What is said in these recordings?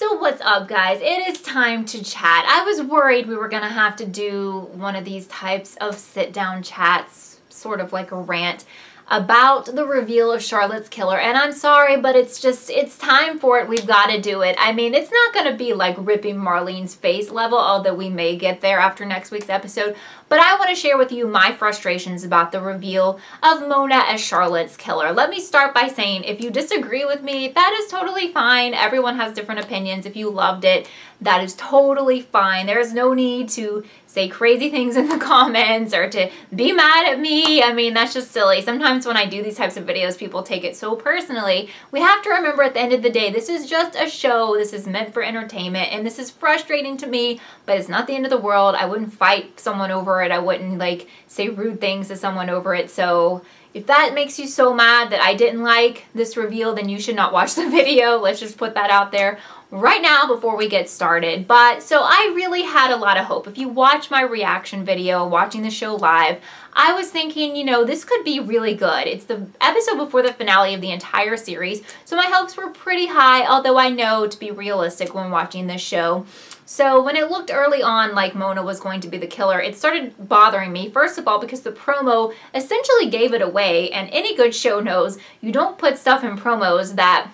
So what's up, guys? It is time to chat. I was worried we were gonna have to do one of these types of sit-down chats, sort of like a rant, about the reveal of Charlotte's killer, and I'm sorry, but it's time for it. We've got to do it. I mean, it's not going to be like ripping Marlene's face level, although we may get there after next week's episode, but I want to share with you my frustrations about the reveal of Mona as Charlotte's killer. Let me start by saying, if you disagree with me, that is totally fine. Everyone has different opinions. If you loved it, that is totally fine. There's no need to say crazy things in the comments or to be mad at me. I mean, that's just silly. Sometimes when I do these types of videos, people take it so personally. We have to remember at the end of the day, this is just a show. This is meant for entertainment, and this is frustrating to me, but it's not the end of the world. I wouldn't fight someone over it. I wouldn't like say rude things to someone over it. So if that makes you so mad that I didn't like this reveal, then you should not watch the video. Let's just put that out there right now before we get started. But so I really had a lot of hope. If you watch my reaction video, watching the show live, I was thinking, you know, this could be really good. It's the episode before the finale of the entire series, so my hopes were pretty high, although I know to be realistic when watching this show. So when it looked early on like Mona was going to be the killer, it started bothering me, first of all, because the promo essentially gave it away, and any good show knows you don't put stuff in promos that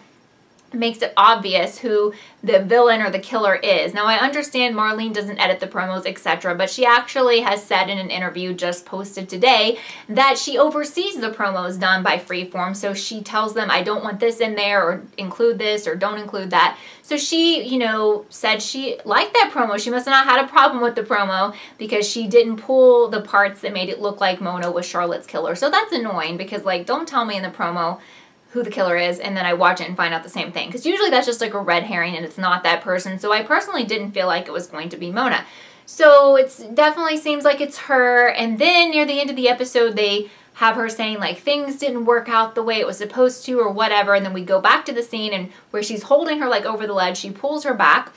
makes it obvious who the villain or the killer is. Now, I understand Marlene doesn't edit the promos, etc., but she actually has said in an interview just posted today that she oversees the promos done by Freeform, so she tells them, I don't want this in there, or include this, or don't include that. So she, you know, said she liked that promo. She must have not had a problem with the promo because she didn't pull the parts that made it look like Mona was Charlotte's killer. So that's annoying because, like, don't tell me in the promo who the killer is, and then I watch it and find out the same thing. Because usually that's just like a red herring and it's not that person. So I personally didn't feel like it was going to be Mona. So it definitely seems like it's her. And then near the end of the episode, they have her saying like things didn't work out the way it was supposed to or whatever. And then we go back to the scene and where she's holding her like over the ledge, she pulls her back.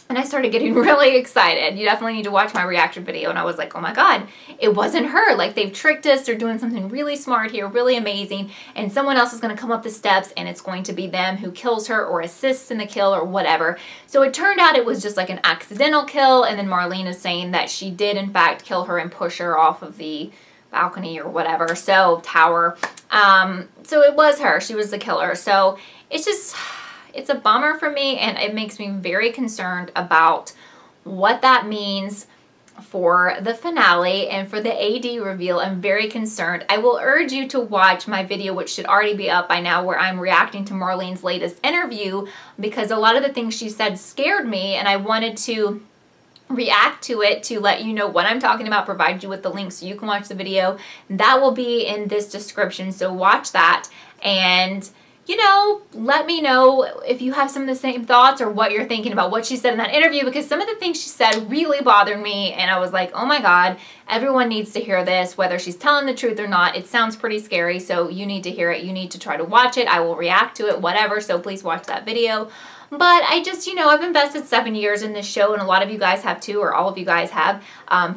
And I started getting really excited. You definitely need to watch my reaction video. And I was like, oh my God, it wasn't her. Like, they've tricked us. They're doing something really smart here, really amazing. And someone else is going to come up the steps and it's going to be them who kills her or assists in the kill or whatever. So it turned out it was just like an accidental kill. And then Marlene is saying that she did in fact kill her and push her off of the balcony or whatever. So tower. So it was her. She was the killer. So it's just, it's a bummer for me, and it makes me very concerned about what that means for the finale and for the AD reveal. I'm very concerned. I will urge you to watch my video, which should already be up by now, where I'm reacting to Marlene's latest interview, because a lot of the things she said scared me, and I wanted to react to it to let you know what I'm talking about, provide you with the link so you can watch the video. That will be in this description, so watch that, and you know, let me know if you have some of the same thoughts or what you're thinking about what she said in that interview, because some of the things she said really bothered me, and I was like, oh my God, everyone needs to hear this, whether she's telling the truth or not. It sounds pretty scary, so you need to hear it. You need to try to watch it. I will react to it, whatever, so please watch that video. But I just, you know, I've invested 7 years in this show, and a lot of you guys have too, or all of you guys have.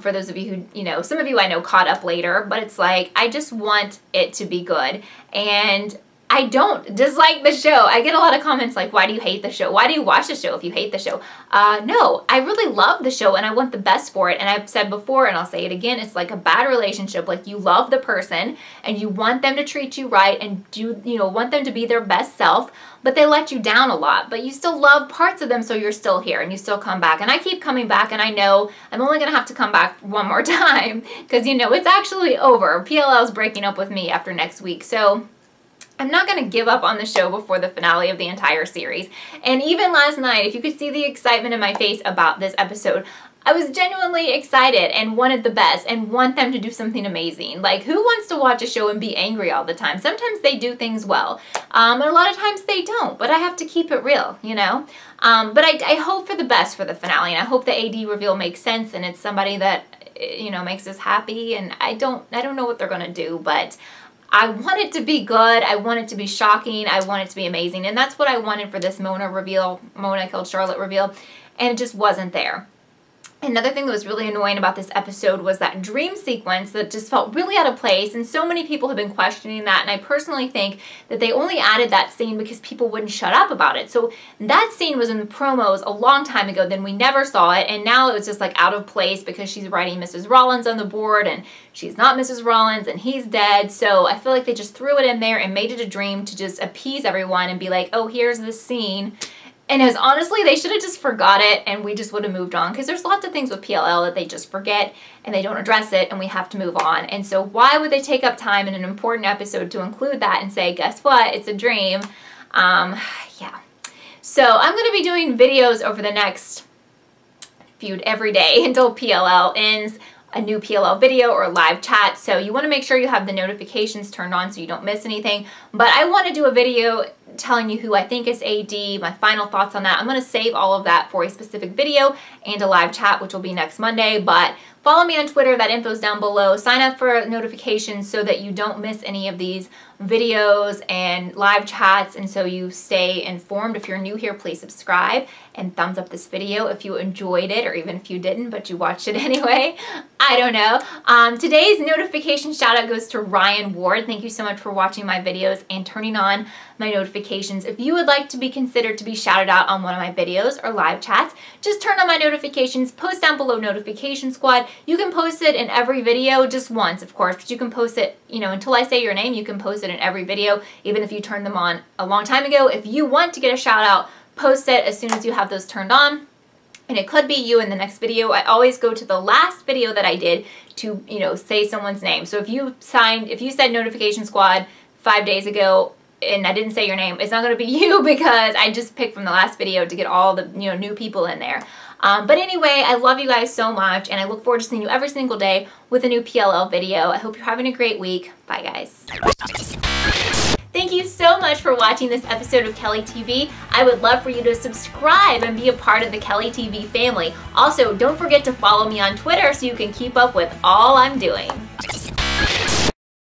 For those of you who, you know, some of you I know caught up later, but it's like, I just want it to be good. And I don't dislike the show. I get a lot of comments like, why do you hate the show? Why do you watch the show if you hate the show? No, I really love the show and I want the best for it. And I've said before, and I'll say it again, it's like a bad relationship. Like, you love the person and you want them to treat you right and you know, want them to be their best self, but they let you down a lot. But you still love parts of them, so you're still here and you still come back. And I keep coming back, and I know I'm only gonna have to come back one more time because, you know, it's actually over. PLL is breaking up with me after next week. So I'm not going to give up on the show before the finale of the entire series. And even last night, if you could see the excitement in my face about this episode, I was genuinely excited and wanted the best and want them to do something amazing. Like, who wants to watch a show and be angry all the time? Sometimes they do things well, and a lot of times they don't, but I have to keep it real, you know? But I hope for the best for the finale, and I hope the AD reveal makes sense and it's somebody that, you know, makes us happy. And I don't know what they're going to do, but I want it to be good. I want it to be shocking. I want it to be amazing. And that's what I wanted for this Mona reveal, Mona killed Charlotte reveal. And it just wasn't there. Another thing that was really annoying about this episode was that dream sequence that just felt really out of place, and so many people have been questioning that, and I personally think that they only added that scene because people wouldn't shut up about it. So that scene was in the promos a long time ago, then we never saw it, and now it was just like out of place because she's writing Mrs. Rollins on the board, and she's not Mrs. Rollins, and he's dead. So I feel like they just threw it in there and made it a dream to just appease everyone and be like, oh, here's this scene. And it was honestly, they should have just forgot it and we just would have moved on, because there's lots of things with PLL that they just forget and they don't address it and we have to move on. And so why would they take up time in an important episode to include that and say, guess what, it's a dream? Yeah. So I'm going to be doing videos over the next every day until PLL ends, a new PLL video or a live chat. So you want to make sure you have the notifications turned on so you don't miss anything. But I want to do a video telling you who I think is AD, my final thoughts on that. I'm going to save all of that for a specific video and a live chat, which will be next Monday. But follow me on Twitter, that info's down below. Sign up for notifications so that you don't miss any of these videos and live chats, and so you stay informed. If you're new here, please subscribe and thumbs up this video if you enjoyed it, or even if you didn't but you watched it anyway. I don't know. Today's notification shout out goes to Ryan Ward. Thank you so much for watching my videos and turning on my notifications. If you would like to be considered to be shouted out on one of my videos or live chats, just turn on my notifications, post down below Notification Squad. You can post it in every video, just once of course, but you can post it, you know, until I say your name, you can post it in every video, even if you turned them on a long time ago. If you want to get a shout out, post it as soon as you have those turned on. And it could be you in the next video. I always go to the last video that I did to, you know, say someone's name. So if you said Notification Squad 5 days ago and I didn't say your name, it's not going to be you, because I just picked from the last video to get all the, you know, new people in there. But anyway, I love you guys so much, and I look forward to seeing you every single day with a new PLL video. I hope you're having a great week. Bye, guys. Thank you so much for watching this episode of KELLIETV. I would love for you to subscribe and be a part of the KELLIETV family. Also, don't forget to follow me on Twitter so you can keep up with all I'm doing.